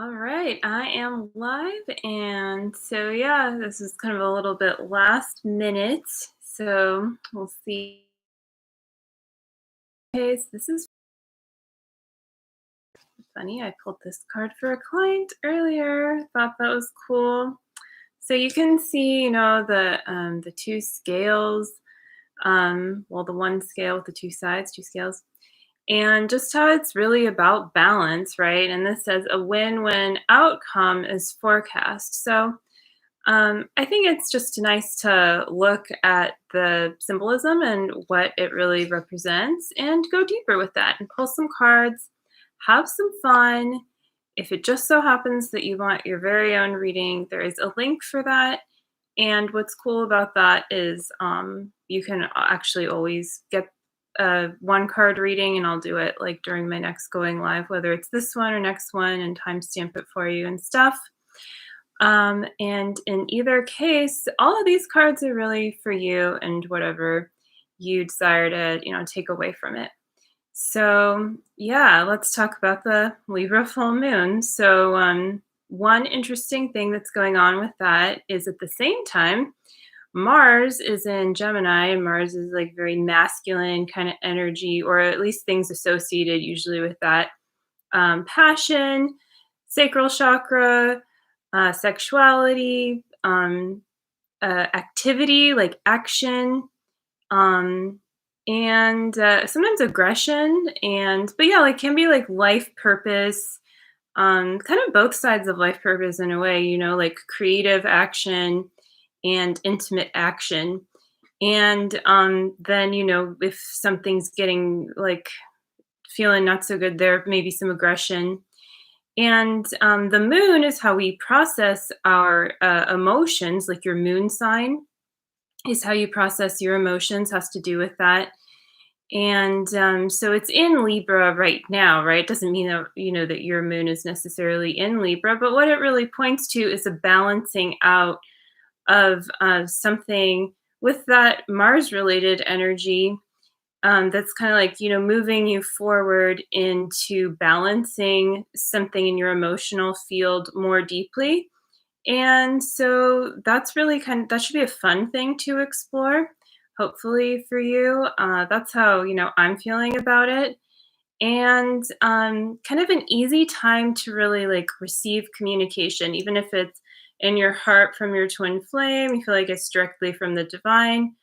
All right, I am live. And so, yeah, this is kind of a little bit last minute. So we'll see. Okay, so this is funny. I pulled this card for a client earlier. Thought that was cool. So you can see, the two scales. Well, the one scale with the two sides, two scales, and just how it's really about balance, right? And this says a win-win outcome is forecast. So I think it's just nice to look at the symbolism and what it really represents and go deeper with that and pull some cards, have some fun. If it just so happens that you want your very own reading, there is a link for that. And what's cool about that is you can actually always get one card reading, and I'll do it like during my next going live, whether it's this one or next one, and timestamp it for you and stuff. And in either case, all of these cards are really for you and whatever you desire to, take away from it. So, yeah, let's talk about the Libra full moon. So, one interesting thing that's going on with that is at the same time, Mars is in Gemini, and Mars is like very masculine kind of energy, or at least things associated usually with that passion, sacral chakra, sexuality, activity, like action, um, and sometimes aggression, but yeah, like can be like life purpose, kind of both sides of life purpose in a way, like creative action and intimate action. And then, if something's getting like feeling not so good, there may be some aggression. And the moon is how we process our emotions, like your moon sign is how you process your emotions, has to do with that. And so it's in Libra right now, right? Doesn't mean that, that your moon is necessarily in Libra, but what it really points to is a balancing out of something with that Mars related energy, that's kind of like, moving you forward into balancing something in your emotional field more deeply. And so that's really that should be a fun thing to explore, hopefully for you. That's how, I'm feeling about it. And kind of an easy time to really like receive communication, even if it's in your heart from your twin flame, you feel like it's directly from the divine,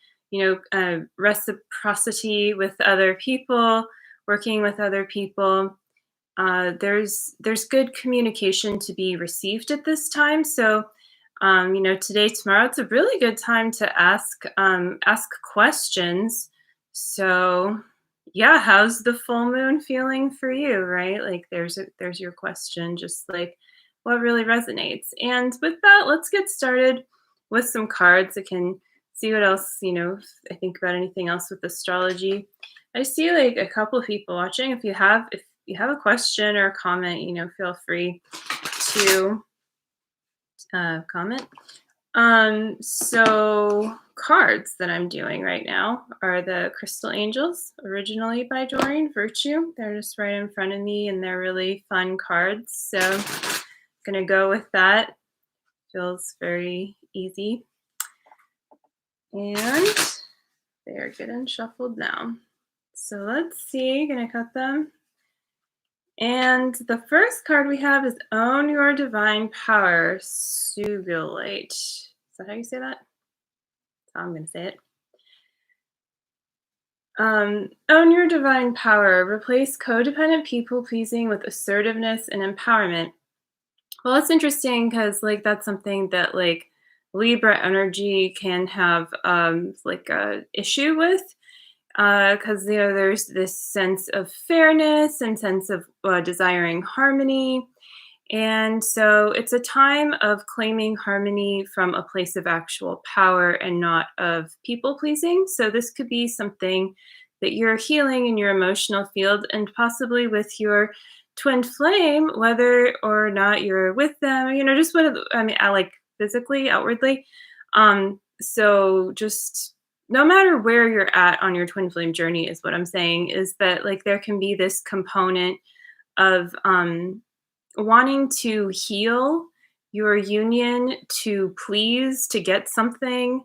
reciprocity with other people, working with other people. There's good communication to be received at this time. So, today, tomorrow, it's a really good time to ask questions. So, yeah, how's the full moon feeling for you? Right, like there's your question. Just like what really resonates. And with that, let's get started with some cards. I can see what else, if I think about anything else with astrology. I see like a couple of people watching. If you have a question or a comment, feel free to comment. So cards that I'm doing right now are the Crystal Angels, originally by Doreen Virtue. They're just right in front of me, and they're really fun cards. So I'm gonna go with that. Feels very easy. And they are getting shuffled now. So let's see, gonna cut them. And the first card we have is Own Your Divine Power, Sugilite. Is that how you say that? That's how I'm going to say it. Own your divine power. Replace codependent people pleasing with assertiveness and empowerment. Well, it's interesting because, like, that's something that, like, Libra energy can have, like, a issue with. Because there's this sense of fairness and sense of desiring harmony, and so it's a time of claiming harmony from a place of actual power and not of people pleasing. So this could be something that you're healing in your emotional field, and possibly with your twin flame, whether or not you're with them, just what I mean, I like physically, outwardly. So just no matter where you're at on your twin flame journey, is what I'm saying, is that like there can be this component of wanting to heal your union to please, to get something.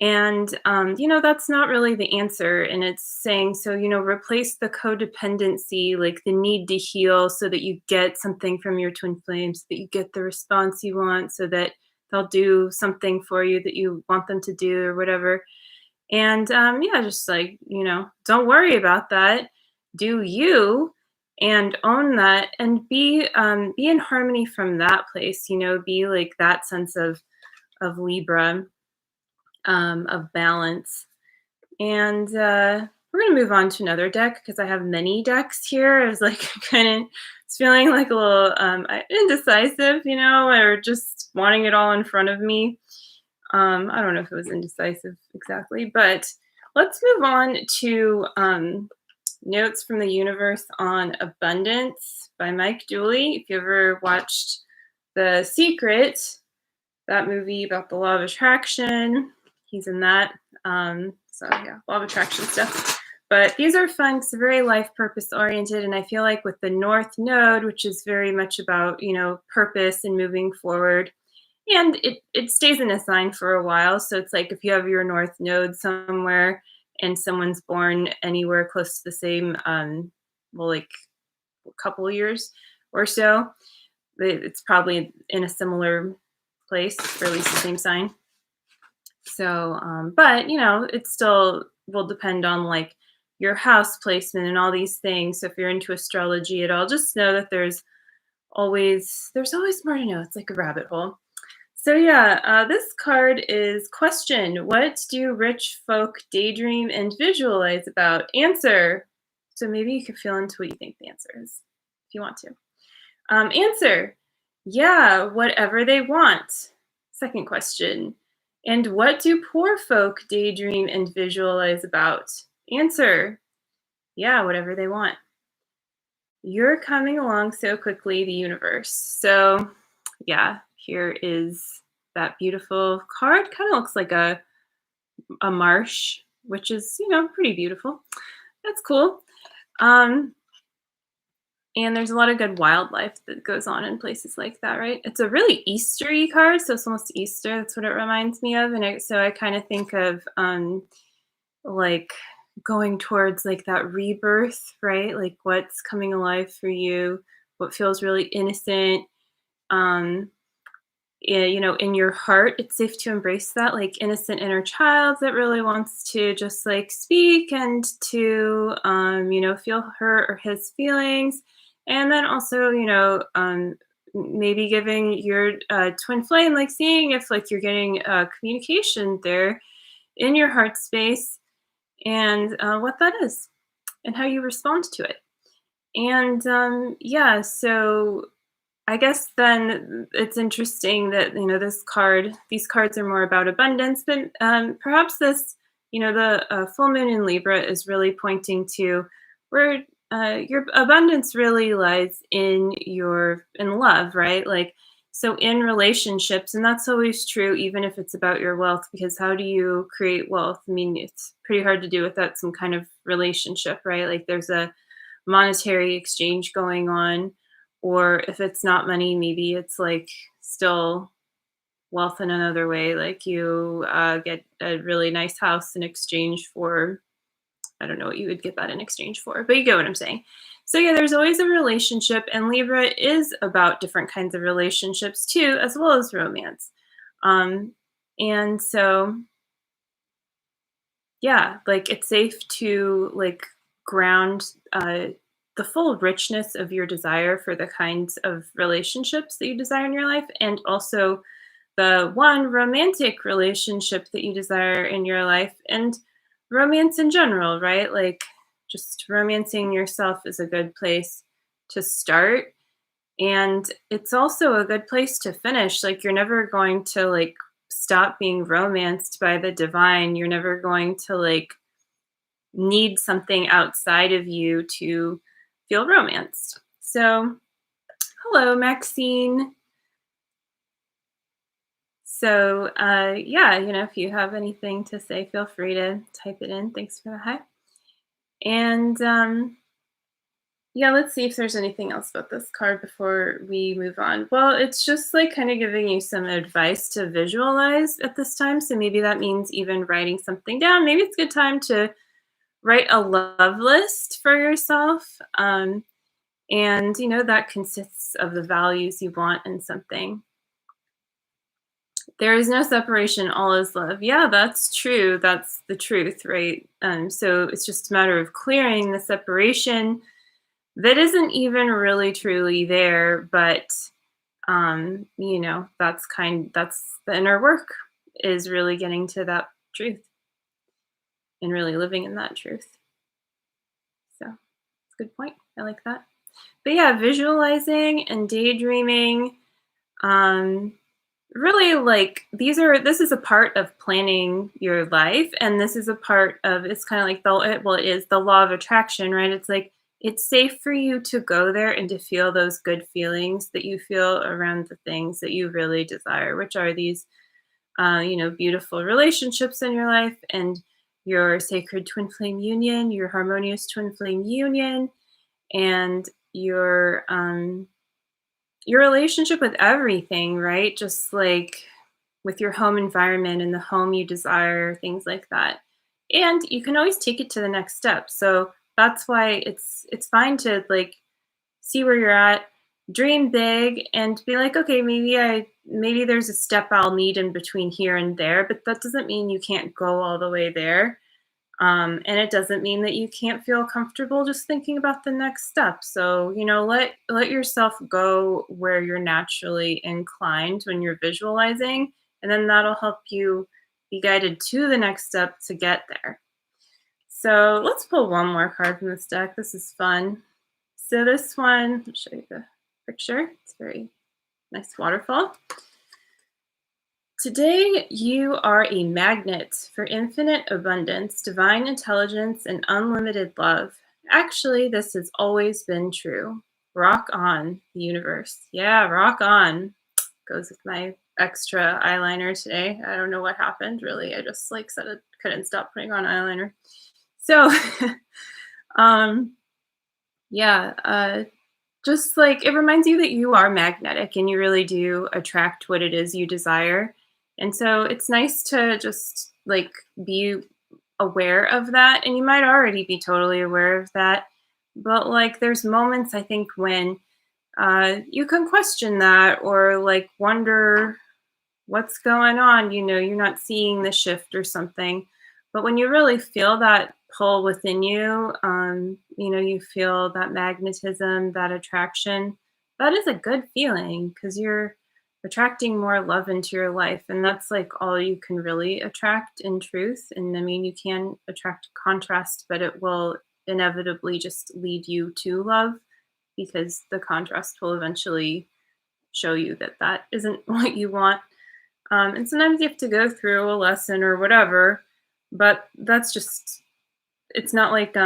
And, that's not really the answer. And it's saying, so, replace the codependency, like the need to heal so that you get something from your twin flames, that you get the response you want, so that they'll do something for you that you want them to do or whatever. And yeah, just like, don't worry about that. Do you and own that and be in harmony from that place, be like that sense of Libra, of balance. And we're gonna move on to another deck because I have many decks here. I was like kind of feeling like a little indecisive, or just wanting it all in front of me. I don't know if it was indecisive exactly, but let's move on to Notes from the Universe on Abundance by Mike Dooley. If you ever watched The Secret, that movie about the law of attraction, he's in that. So yeah, law of attraction stuff. But these are fun because they're very life purpose oriented. And I feel like with the North Node, which is very much about, purpose and moving forward, and it stays in a sign for a while. So it's like if you have your North Node somewhere and someone's born anywhere close to the same, like a couple years or so, it's probably in a similar place, or at least the same sign. So, but it still will depend on like your house placement and all these things. So if you're into astrology at all, just know that there's always more to know. It's like a rabbit hole. So yeah, this card is question: what do rich folk daydream and visualize about? Answer. So maybe you could feel into what you think the answer is, if you want to. Answer. Yeah, whatever they want. Second question. And what do poor folk daydream and visualize about? Answer. Yeah, whatever they want. You're coming along so quickly, the universe. So yeah, here is that beautiful card. Kind of looks like a marsh, which is, pretty beautiful. That's cool. And there's a lot of good wildlife that goes on in places like that, right? It's a really Eastery card, so it's almost Easter. That's what it reminds me of. And so I kind of think of like going towards like that rebirth, right? Like what's coming alive for you, what feels really innocent. In your heart, it's safe to embrace that like innocent inner child that really wants to just like speak and to, feel her or his feelings. And then also, maybe giving your twin flame, like seeing if like you're getting communication there in your heart space, and what that is and how you respond to it. And yeah, so I guess then it's interesting that these cards are more about abundance, but perhaps this, the full moon in Libra is really pointing to where your abundance really lies in love, right? Like, so in relationships, and that's always true, even if it's about your wealth, because how do you create wealth? I mean, it's pretty hard to do without some kind of relationship, right? Like there's a monetary exchange going on, or if it's not money, maybe it's like still wealth in another way, like you get a really nice house in exchange for, I don't know what you would get that in exchange for, but you get what I'm saying. So yeah, there's always a relationship, and Libra is about different kinds of relationships too, as well as romance. And so yeah, like it's safe to like ground the full richness of your desire for the kinds of relationships that you desire in your life, and also the one romantic relationship that you desire in your life, and romance in general, right? Like just romancing yourself is a good place to start. And it's also a good place to finish. Like you're never going to like stop being romanced by the divine. You're never going to like need something outside of you to feel romanced. So, hello, Maxine. So, yeah, if you have anything to say, feel free to type it in. Thanks for the hi. And Yeah, let's see if there's anything else about this card before we move on. Well, it's just like kind of giving you some advice to visualize at this time. So maybe that means even writing something down. Maybe it's a good time to write a love list for yourself. And, that consists of the values you want in something. There is no separation, all is love. Yeah, that's true. That's the truth, right? So it's just a matter of clearing the separation that isn't even really truly there, but that's the inner work, is really getting to that truth and really living in that truth. So it's a good point. I like that. But yeah, visualizing and daydreaming, um, really, like, this is a part of planning your life, and this is a part of, it's kind of like it is the law of attraction, right? It's like it's safe for you to go there and to feel those good feelings that you feel around the things that you really desire, which are these beautiful relationships in your life, and your sacred twin flame union, your harmonious twin flame union, and your relationship with everything, right? Just like with your home environment and the home you desire, things like that. And you can always take it to the next step. So that's why it's fine to like see where you're at, dream big, and be like, okay, maybe there's a step I'll need in between here and there, but that doesn't mean you can't go all the way there. And it doesn't mean that you can't feel comfortable just thinking about the next step. So, let yourself go where you're naturally inclined when you're visualizing, and then that'll help you be guided to the next step to get there. So let's pull one more card from this deck. This is fun. So this one, I'll show you the picture. It's a very nice waterfall. Today, you are a magnet for infinite abundance, divine intelligence, and unlimited love. Actually, this has always been true. Rock on, the universe. Yeah, rock on. Goes with my extra eyeliner today. I don't know what happened, really. I just said I couldn't stop putting on eyeliner. So, yeah, just like it reminds you that you are magnetic and you really do attract what it is you desire. And so it's nice to just like be aware of that. And you might already be totally aware of that. But like there's moments I think when you can question that or like wonder what's going on. You're not seeing the shift or something. But when you really feel that pull within you, you feel that magnetism, that attraction, that is a good feeling because you're attracting more love into your life. And that's like all you can really attract in truth. And I mean, you can attract contrast, but it will inevitably just lead you to love because the contrast will eventually show you that that isn't what you want. And sometimes you have to go through a lesson or whatever, but that's just, it's not like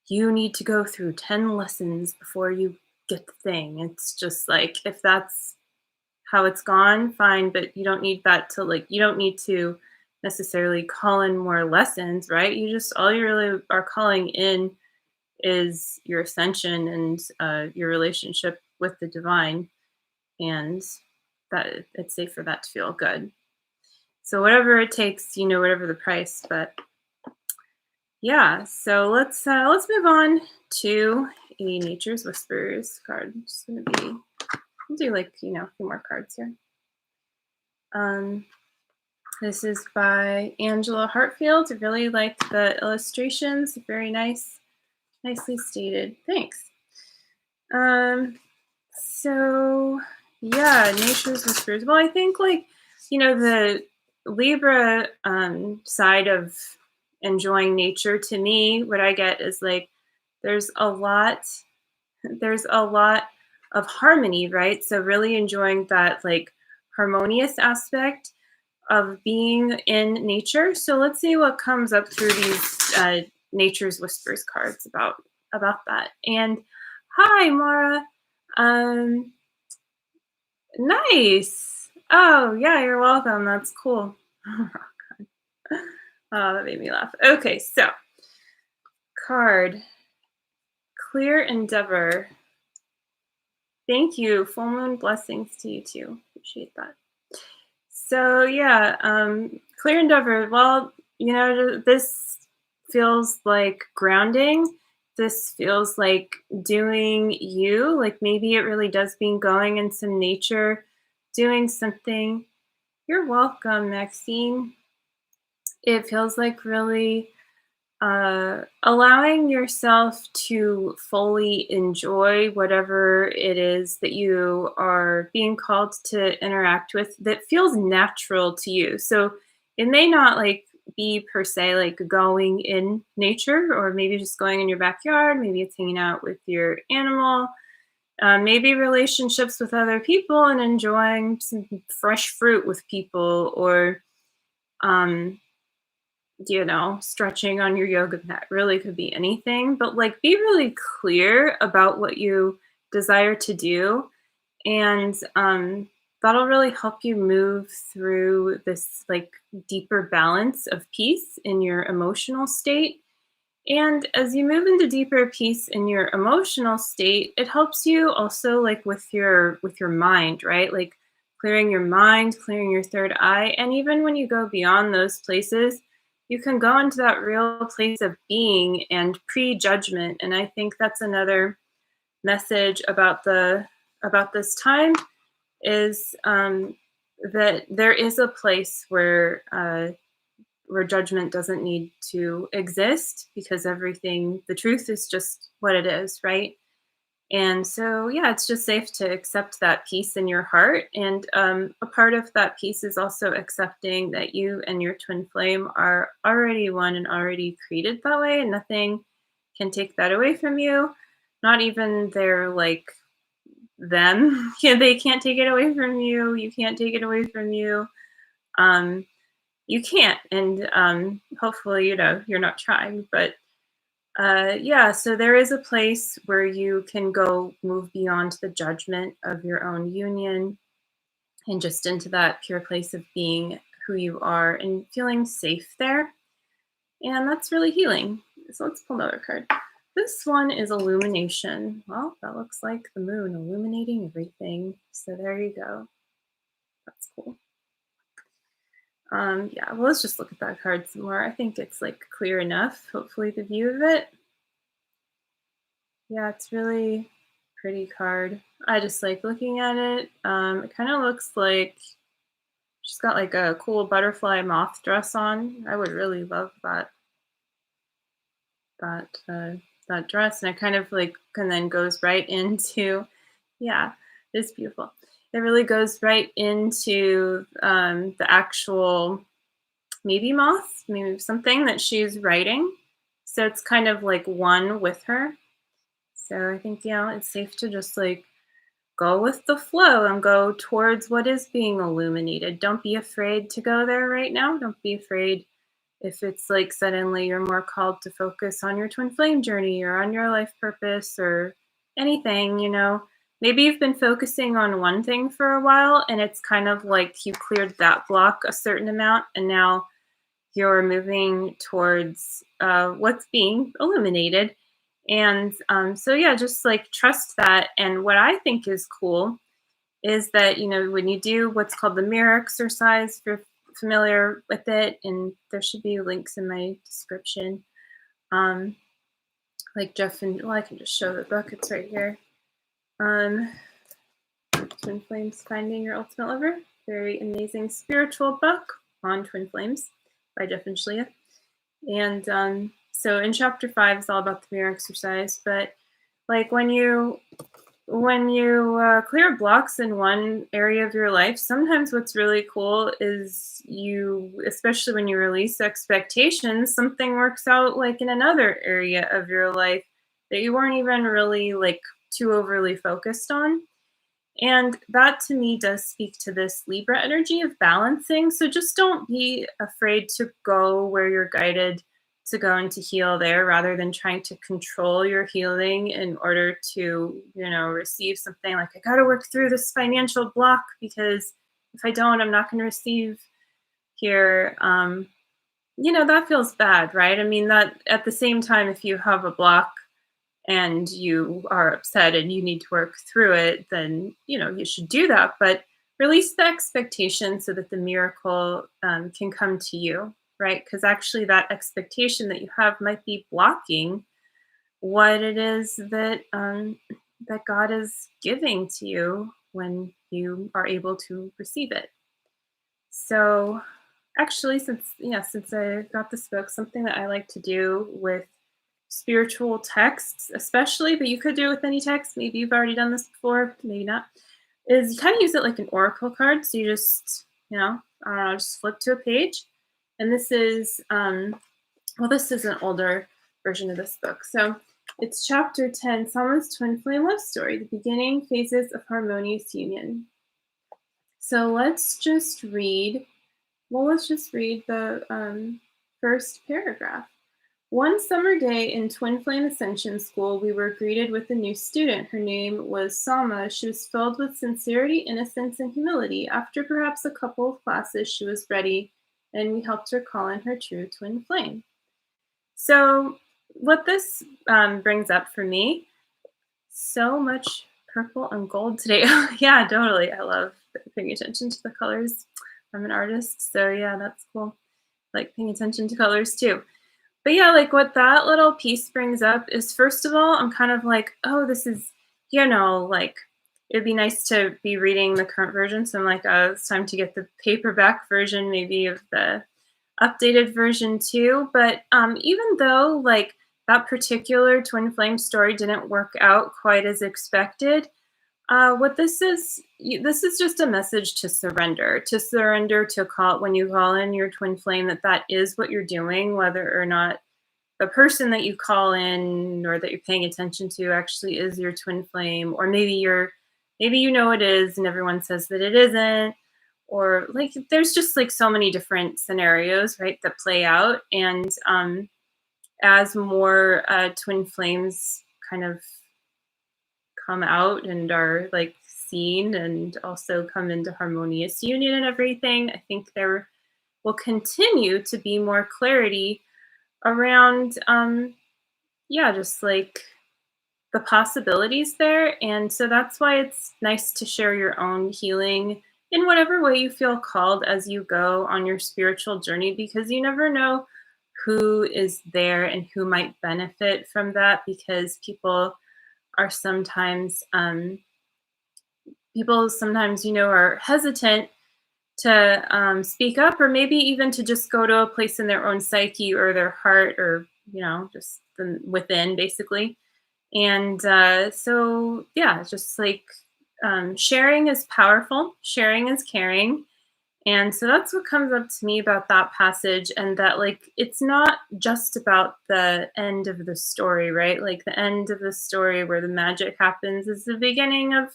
you need to go through 10 lessons before you get the thing. It's just like if that's how it's gone, fine, but you don't need that to you don't need to necessarily call in more lessons, right? All you really are calling in is your ascension and your relationship with the divine, and that it's safe for that to feel good. So whatever it takes, whatever the price. But yeah, so let's move on to a Nature's Whispers card. I'm just gonna I'll do a few more cards here. This is by Angela Hartfield. I really like the illustrations. Very nice, nicely stated. Thanks. So yeah, Nature's Whispers. Well, I think the Libra side of enjoying nature, to me, what I get is there's a lot of harmony, right? So really enjoying that harmonious aspect of being in nature. So let's see what comes up through these Nature's Whispers cards about that. And hi, Mara. Nice. Oh, yeah, you're welcome. That's cool. Oh, that made me laugh. Okay, so card, clear endeavor. Thank you. Full moon blessings to you too. Appreciate that. So yeah, clear endeavor. Well, this feels like grounding. This feels like doing you. Like maybe it really does mean going in some nature, doing something. You're welcome, Maxine. It feels like really allowing yourself to fully enjoy whatever it is that you are being called to interact with that feels natural to you. So it may not like be per se like going in nature, or maybe just going in your backyard. Maybe it's hanging out with your animal. Maybe relationships with other people and enjoying some fresh fruit with people, or um, stretching on your yoga mat. Really could be anything, but like be really clear about what you desire to do. And that'll really help you move through this like deeper balance of peace in your emotional state. And as you move into deeper peace in your emotional state, it helps you also like with your mind, right? Like clearing your mind, clearing your third eye. And even when you go beyond those places, you can go into that real place of being and pre-judgment. And I think that's another message about this time is that there is a place where judgment doesn't need to exist, because the truth is just what it is, right? And so, yeah, it's just safe to accept that peace in your heart. And a part of that peace is also accepting that you and your twin flame are already one and already created that way, and nothing can take that away from you. Not even their like them. Yeah, they can't take it away from you. You can't take it away from you. Um, you can't, and hopefully, you're not trying, but yeah, so there is a place where you can go move beyond the judgment of your own union and just into that pure place of being who you are and feeling safe there. And that's really healing. So let's pull another card. This one is illumination. Well, that looks like the moon illuminating everything. So there you go. That's cool. Yeah, well, let's just look at that card some more. I think it's like clear enough, hopefully, the view of it. Yeah, it's really pretty card. I just like looking at it. It kind of looks like she's got like a cool butterfly moth dress on. I would really love that dress, and it kind of like and then goes right into, yeah, it's beautiful. It really goes right into the actual maybe moth, maybe something that she's writing. So it's kind of like one with her. So I think, it's safe to just like go with the flow and go towards what is being illuminated. Don't be afraid to go there right now. Don't be afraid if it's like suddenly you're more called to focus on your twin flame journey or on your life purpose or anything. Maybe you've been focusing on one thing for a while and it's kind of like you cleared that block a certain amount and now you're moving towards what's being illuminated. And so, yeah, just like trust that. And what I think is cool is that, when you do what's called the mirror exercise, if you're familiar with it, and there should be links in my description. Like Jeff and, well, I can just show the book, it's right here. Twin Flames Finding Your Ultimate Lover. Very amazing spiritual book on twin flames by Jeff and Shlia. And so in chapter 5 is all about the mirror exercise, but like when you clear blocks in one area of your life, sometimes what's really cool is especially when you release expectations, something works out like in another area of your life that you weren't even really like too overly focused on. And that to me does speak to this Libra energy of balancing. So just don't be afraid to go where you're guided to go and to heal there, rather than trying to control your healing in order to, receive something like, I got to work through this financial block because if I don't, I'm not going to receive here. that feels bad, right? I mean, that at the same time, if you have a block and you are upset and you need to work through it, then, you should do that. But release the expectation so that the miracle can come to you, right? Because actually, that expectation that you have might be blocking what it is that God is giving to you when you are able to receive it. So, actually, since I got this book, something that I like to do with spiritual texts, especially, but you could do it with any text. Maybe you've already done this before, maybe not. Is you kind of use it like an oracle card. So you just, I don't know, just flip to a page, and this is this is an older version of this book. So it's chapter 10, Someone's Twin Flame Love Story, the beginning phases of harmonious union. So let's just read the first paragraph. One summer day in Twin Flame Ascension School, we were greeted with a new student. Her name was Salma. She was filled with sincerity, innocence, and humility. After perhaps a couple of classes, she was ready, and we helped her call in her true twin flame. So, what this brings up for me, so much purple and gold today. Yeah, totally. I love paying attention to the colors. I'm an artist, so yeah, that's cool. Like paying attention to colors too. But yeah, like what that little piece brings up is, first of all, I'm kind of like, oh, this is, like it'd be nice to be reading the current version. So I'm like, oh, it's time to get the paperback version, maybe of the updated version too. But even though like that particular twin flame story didn't work out quite as expected, what this is just a message to surrender to call when you call in your twin flame, that is what you're doing, whether or not the person that you call in or that you're paying attention to actually is your twin flame, or maybe it is and everyone says that it isn't, or like there's just like so many different scenarios, right, that play out. And as more twin flames kind of come out and are like seen and also come into harmonious union and everything, I think there will continue to be more clarity around just like the possibilities there. And so that's why it's nice to share your own healing in whatever way you feel called as you go on your spiritual journey, because you never know who is there and who might benefit from that, because are sometimes are hesitant to speak up, or maybe even to just go to a place in their own psyche or their heart, or just within, basically. And just like sharing is powerful, sharing is caring. And so that's what comes up to me about that passage, and that like it's not just about the end of the story, right? Like the end of the story where the magic happens is the beginning of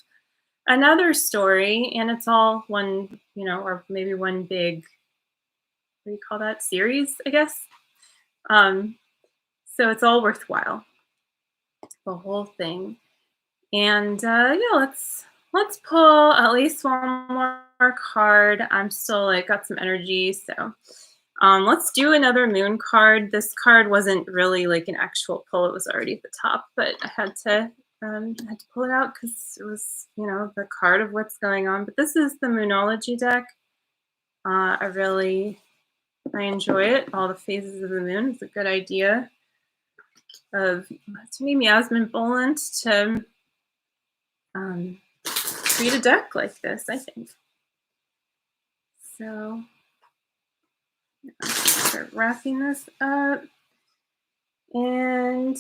another story, and it's all one, or maybe one big, what do you call that, series, I guess. Um, so it's all worthwhile, the whole thing. And let's pull at least one more card. I'm still like got some energy, so let's do another moon card. This card wasn't really like an actual pull; it was already at the top, but I had to pull it out because it was the card of what's going on. But this is the Moonology deck. I enjoy it. All the phases of the moon. It's a good idea of, to me, Yasmin Boland to create a deck like this, I think. So start wrapping this up. And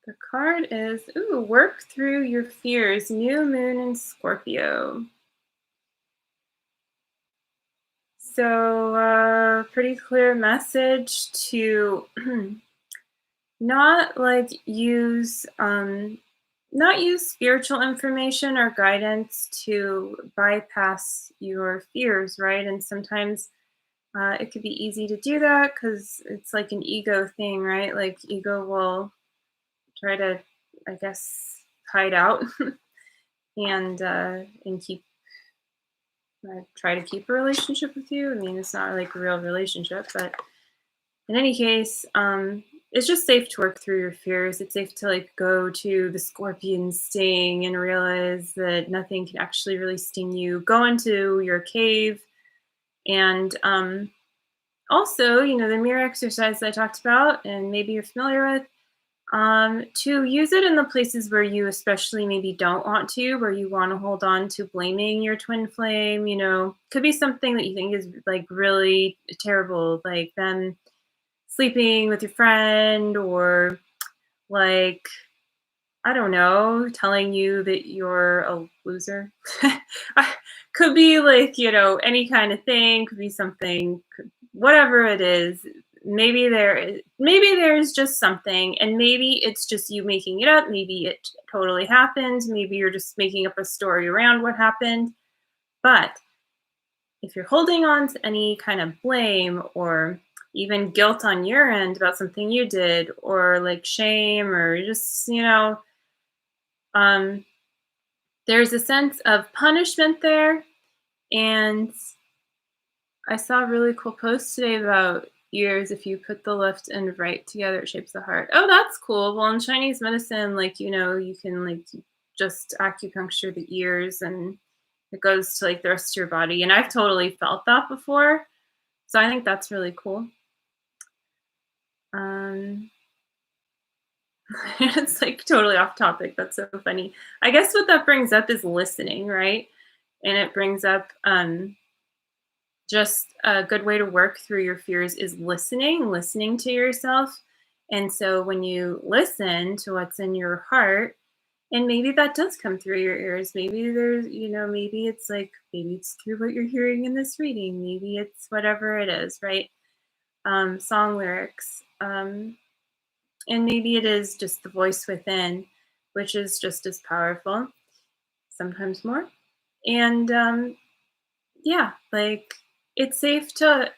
the card is, work through your fears, new moon in Scorpio. So pretty clear message to not use spiritual information or guidance to bypass your fears, right? And sometimes it could be easy to do that because it's like an ego thing, right? Like ego will try to, I guess, hide out and keep try to keep a relationship with you. I mean, it's not like a real relationship, but in any case, it's just safe to work through your fears. It's safe to like go to the scorpion sting and realize that nothing can actually really sting you. Go into your cave and also, the mirror exercise that I talked about, and maybe you're familiar with, to use it in the places where you especially maybe don't want to, where you want to hold on to blaming your twin flame. Could be something that you think is like really terrible, like them sleeping with your friend, or like, I don't know, telling you that you're a loser. Could be like, any kind of thing, could be something, whatever it is. Maybe there's just something, and maybe it's just you making it up. Maybe it totally happened. Maybe you're just making up a story around what happened. But if you're holding on to any kind of blame or even guilt on your end about something you did, or like shame, or just, there's a sense of punishment there. And I saw a really cool post today about ears. If you put the left and right together, it shapes the heart. Oh, that's cool. Well, in Chinese medicine, like, you can like just acupuncture the ears, and it goes to like the rest of your body. And I've totally felt that before. So I think that's really cool. It's like totally off topic. That's so funny. I guess what that brings up is listening, right? And it brings up just a good way to work through your fears is listening to yourself. And so when you listen to what's in your heart, and maybe that does come through your ears. Maybe there's, maybe it's like, maybe it's through what you're hearing in this reading. Maybe it's whatever it is, right? Song lyrics. And maybe it is just the voice within, which is just as powerful, sometimes more. And yeah, like, it's safe to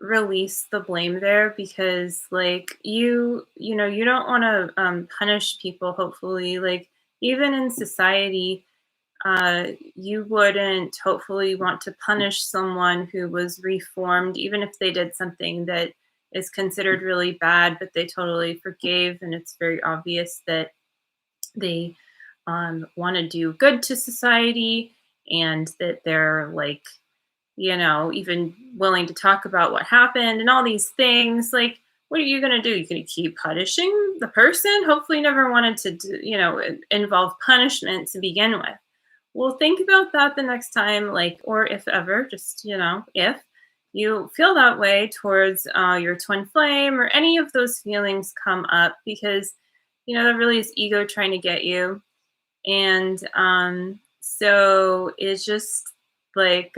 release the blame there, because like you don't want to punish people. Hopefully, like, even in society, you wouldn't hopefully want to punish someone who was reformed, even if they did something that is considered really bad, but they totally forgave, and it's very obvious that they want to do good to society, and that they're like, even willing to talk about what happened and all these things. Like, what are you going to do? You're going to keep punishing the person? Hopefully you never wanted to, involve punishment to begin with. Well, think about that the next time, like, or if ever, just, if you feel that way towards your twin flame, or any of those feelings come up, because, that really is ego trying to get you. And so it's just like,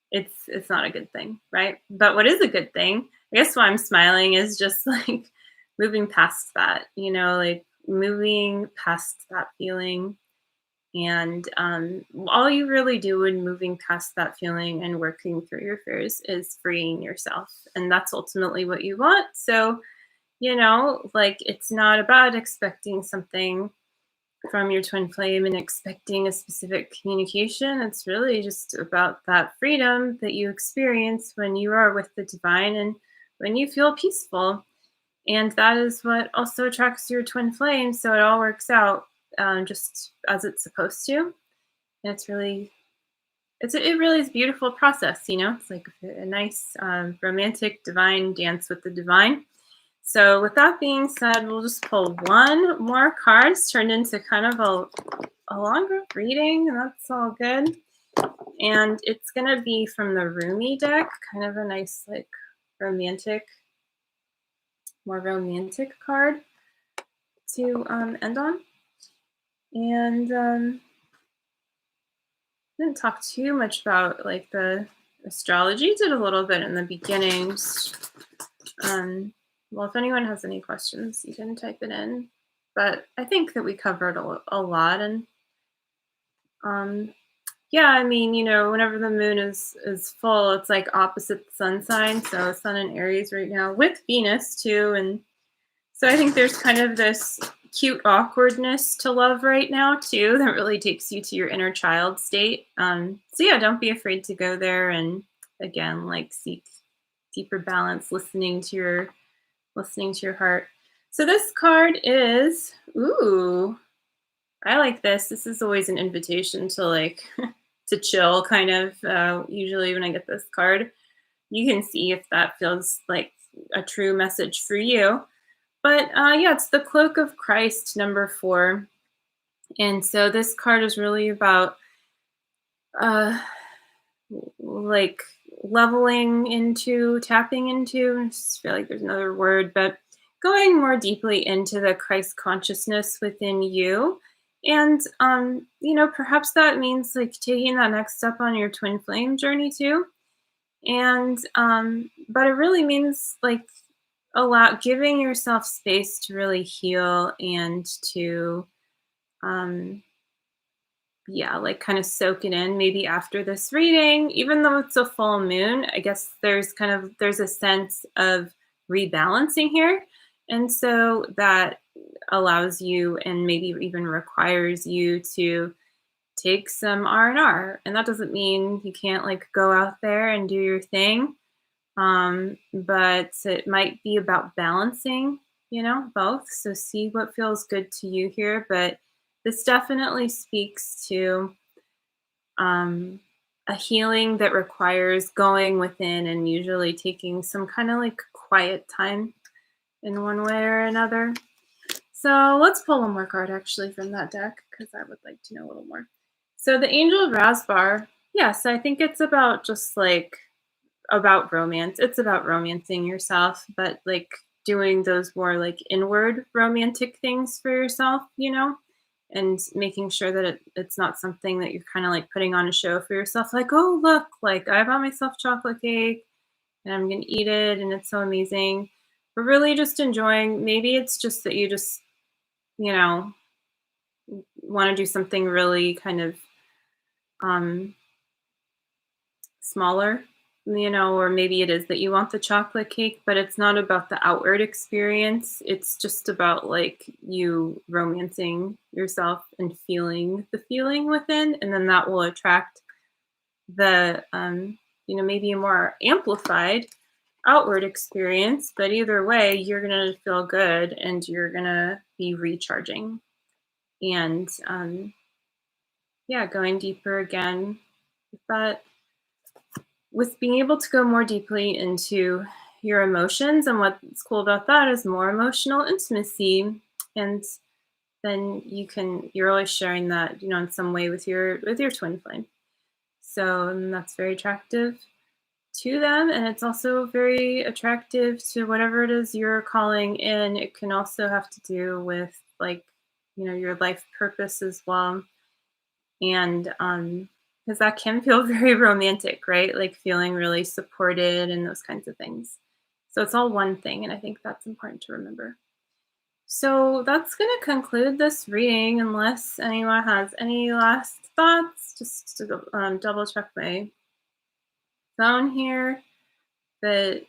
it's not a good thing, right? But what is a good thing, I guess why I'm smiling, is just like moving past that, like moving past that feeling. And all you really do in moving past that feeling and working through your fears is freeing yourself. And that's ultimately what you want. So, like, it's not about expecting something from your twin flame and expecting a specific communication. It's really just about that freedom that you experience when you are with the divine, and when you feel peaceful. And that is what also attracts your twin flame. So it all works out just as it's supposed to. And it really is a beautiful process. It's like a nice romantic divine dance with the divine. So with that being said, we'll just pull one more card. It's turned into kind of a longer reading, and that's all good. And it's going to be from the Rumi deck, kind of a nice, like, more romantic card to end on. And didn't talk too much about like the astrology. Did a little bit in the beginning. Well, if anyone has any questions, you can type it in. But I think that we covered a lot. And yeah, I mean, whenever the moon is full, it's like opposite the sun sign. So Sun in Aries right now with Venus too. And so I think there's kind of this cute awkwardness to love right now too that really takes you to your inner child state. So yeah, don't be afraid to go there and again, like seek deeper balance, listening to your heart. So this card is, ooh, I like this. This is always an invitation to like to chill kind of. Usually when I get this card, you can see if that feels like a true message for you. But yeah, it's the Cloak of Christ, number 4. And so this card is really about uh, like leveling into, tapping into, I just feel like there's another word, but going more deeply into the Christ consciousness within you. And, perhaps that means like taking that next step on your twin flame journey too. And, but it really means like giving yourself space to really heal and to, um, yeah, like kind of soak it in maybe after this reading, even though it's a full moon. I guess there's a sense of rebalancing here. And so that allows you and maybe even requires you to take some R&R. And that doesn't mean you can't like go out there and do your thing. But it might be about balancing, both. So see what feels good to you here. But this definitely speaks to a healing that requires going within and usually taking some kind of like quiet time in one way or another. So let's pull one more card actually from that deck because I would like to know a little more. So the Angel of Rasbar, yes, I think it's about just like about romance. It's about romancing yourself, but like doing those more like inward romantic things for yourself, and making sure that it's not something that you're kind of like putting on a show for yourself. Like, oh, look, like I bought myself chocolate cake and I'm going to eat it and it's so amazing. But really just enjoying, maybe it's just that you just, you know, want to do something really kind of um, smaller, or maybe it is that you want the chocolate cake, but it's not about the outward experience. It's just about like you romancing yourself and feeling the feeling within, and then that will attract the, maybe a more amplified outward experience. But either way, you're going to feel good and you're going to be recharging. And yeah, going deeper again with that, with being able to go more deeply into your emotions. And what's cool about that is more emotional intimacy. And then you're always sharing that, in some way with your twin flame. So that's very attractive to them. And it's also very attractive to whatever it is you're calling in. It can also have to do with like, your life purpose as well. And because that can feel very romantic, right? Like feeling really supported and those kinds of things. So it's all one thing, and I think that's important to remember. So that's going to conclude this reading, unless anyone has any last thoughts. Just to double check my phone here. But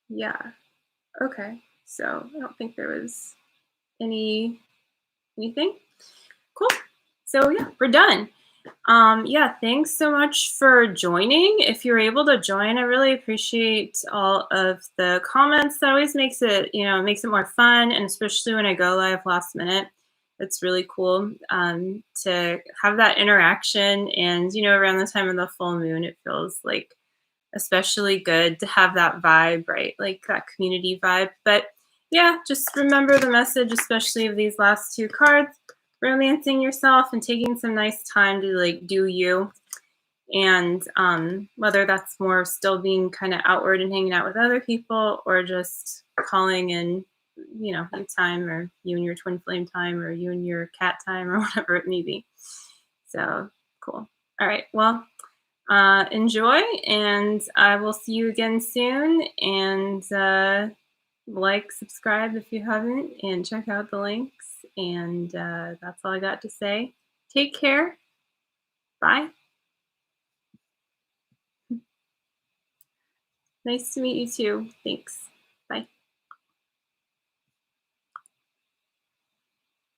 yeah, okay. So I don't think there was anything. Cool. So yeah, we're done. Yeah, thanks so much for joining. If you're able to join, I really appreciate all of the comments. That always makes it, makes it more fun, and especially when I go live last minute, it's really cool to have that interaction. And around the time of the full moon, it feels like especially good to have that vibe, right? Like that community vibe. But yeah, just remember the message, especially of these last 2 cards. Romancing yourself and taking some nice time to like do you, and whether that's more still being kind of outward and hanging out with other people, or just calling in you time, or you and your twin flame time, or you and your cat time, or whatever it may be. So cool. All right, well, enjoy, and I will see you again soon. And like, subscribe if you haven't, and check out the links. And that's all I got to say. Take care. Bye. Nice to meet you too. Thanks.